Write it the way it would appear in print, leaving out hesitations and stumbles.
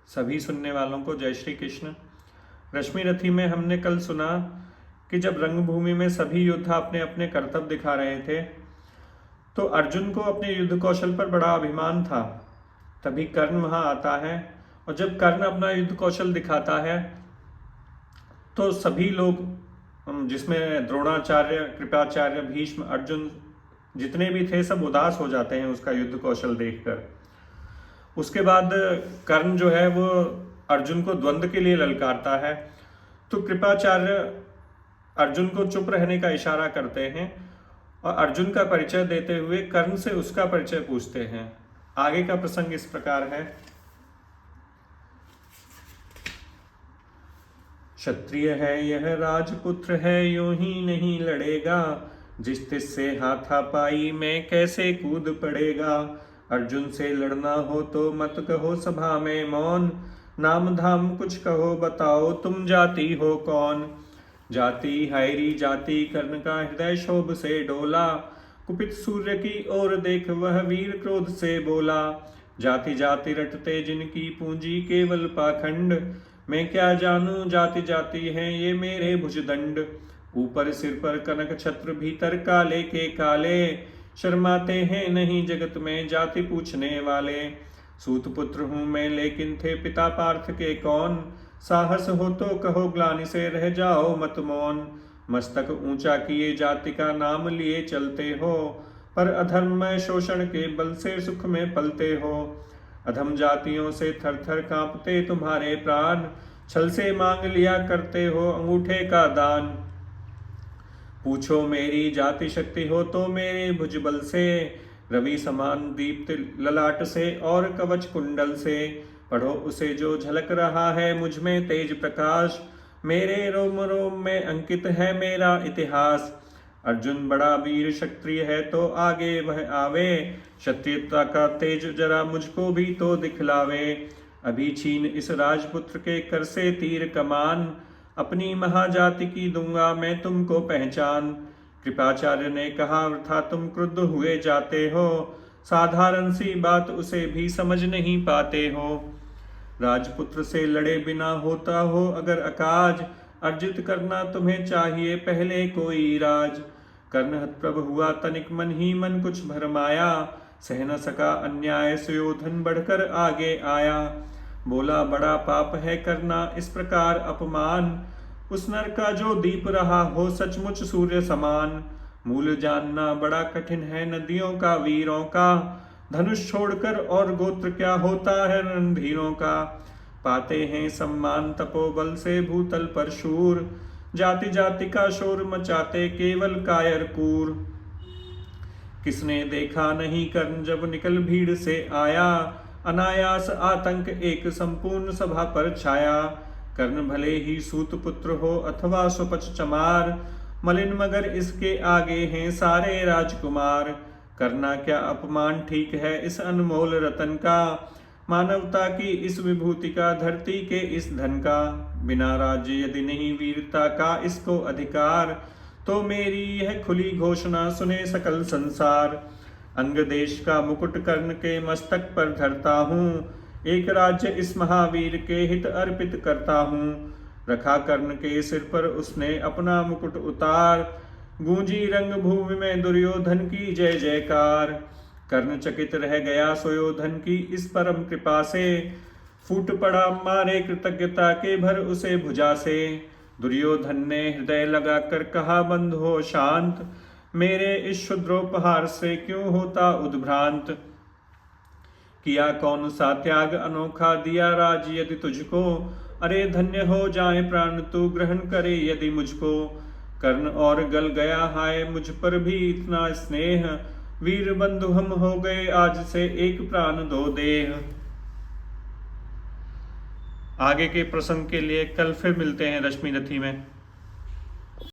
सभी सुनने वालों को जय श्री कृष्ण। रश्मि रथी में हमने कल सुना कि जब रंगभूमि में सभी योद्धा अपने अपने कर्तव्य दिखा रहे थे तो अर्जुन को अपने युद्ध कौशल पर बड़ा अभिमान था। तभी कर्ण वहां आता है और जब कर्ण अपना युद्ध कौशल दिखाता है तो सभी लोग, जिसमें द्रोणाचार्य, कृपाचार्य, भीष्म, अर्जुन जितने भी थे, सब उदास हो जाते हैं उसका युद्ध कौशल देखकर। उसके बाद कर्ण जो है वो अर्जुन को द्वंद्व के लिए ललकारता है तो कृपाचार्य अर्जुन को चुप रहने का इशारा करते हैं और अर्जुन का परिचय देते हुए कर्ण से उसका परिचय पूछते हैं। आगे का प्रसंग इस प्रकार है। क्षत्रिय है यह राजपुत्र है, यूं ही नहीं लड़ेगा, जिस तिस से हाथापाई में कैसे कूद पड़ेगा। अर्जुन से लड़ना हो तो मत कहो सभा में मौन, नाम धाम कुछ कहो बताओ तुम जाति हो कौन। जाति हैरी जाति, कर्ण का हृदय शोभ से डोला, कुपित सूर्य की ओर देख वह वीर क्रोध से बोला। जाति जाति रटते जिनकी पूंजी केवल पाखंड, मैं क्या जानूं जाति जाति है ये मेरे भुजदंड। ऊपर सिर पर कनक छत्र, भीतर काले के काले, शर्माते हैं नहीं जगत में जाति पूछने वाले। सूत पुत्र हूं मैं लेकिन थे पिता पार्थ के कौन, साहस हो तो कहो ग्लानि से रह जाओ मत मौन। मस्तक ऊंचा किए जाति का नाम लिए चलते हो, पर अधर्म में शोषण के बल से सुख में पलते हो। अधम जातियों से थर थर कांपते तुम्हारे प्राण, छल से मांग लिया करते हो अंगूठे का दान। पूछो मेरी जाति शक्ति हो तो मेरे भुजबल से, रवि समान दीप्त ललाट से और कवच कुंडल से। पढ़ो उसे जो झलक रहा है मुझ में तेज प्रकाश, मेरे रोम रोम में अंकित है मेरा इतिहास। अर्जुन बड़ा वीर क्षत्रिय है तो आगे वह आवे, क्षत्रियता का तेज जरा मुझको भी तो दिखलावे। अभी छीन इस राजपुत्र के कर से तीर कमान, अपनी महाजाति की दूंगा मैं तुमको पहचान। कृपाचार्य ने कहा वृथा तुम क्रुद्ध हुए जाते हो, साधारण सी बात उसे भी समझ नहीं पाते हो। राजपुत्र से लड़े बिना होता हो अगर अकाज, अर्जित करना तुम्हें चाहिए पहले कोई राज। कर्ण हतप्रभ हुआ तनिक मन ही मन कुछ भरमाया, सह न सका अन्याय सुयोधन बढ़कर आगे आया। बोला बड़ा पाप है करना इस प्रकार अपमान, उस नर का जो दीप रहा हो सचमुच सूर्य समान। मूल जानना बड़ा कठिन है नदियों का वीरों का, धनुष छोड़कर और गोत्र क्या होता है रणधीरों का। पाते हैं सम्मान तपोबल से भूतल पर शूर, जाति जाति का शोर मचाते केवल कायर कूर। किसने देखा नहीं कर्ण जब निकल भीड़ से आया, अनायास आतंक एक संपूर्ण सभा पर छाया। कर्ण भले ही सूत पुत्र हो अथवा सुपच चमार, मलिन मगर इसके आगे हैं सारे राजकुमार। करना क्या अपमान ठीक है इस अनमोल रतन का, मानवता की इस विभूति का, धरती के इस धन का। बिना राज्य यदि नहीं वीरता का इसको अधिकार, तो मेरी यह खुली घोषणा सुने सकल संसार। अंग देश का मुकुट कर्ण के मस्तक पर धरता हूँ, एक राज्य इस महावीर के हित अर्पित करता हूँ। रखा कर्ण के सिर पर उसने अपना मुकुट उतार, गूंजी रंग भूमि में दुर्योधन की जय जयकार। कर्ण चकित रह गया सुयोधन की इस परम कृपा से, फूट पड़ा मारे कृतज्ञता के भर उसे भुजा से। दुर्योधन ने हृदय लगाकर कहा बंधु हो शांत, मेरे इस क्षुद्रोपहार से क्यों होता उद्भ्रांत। किया कौन सा त्याग अनोखा दिया राज यदि तुझको, अरे धन्य हो जाए प्राण तू ग्रहण करे यदि मुझको। कर्ण और गल गया हाय मुझ पर भी इतना स्नेह, वीर बंधु हम हो गए आज से एक प्राण दो देह। आगे के प्रसंग के लिए कल फिर मिलते हैं रश्मि रथी में।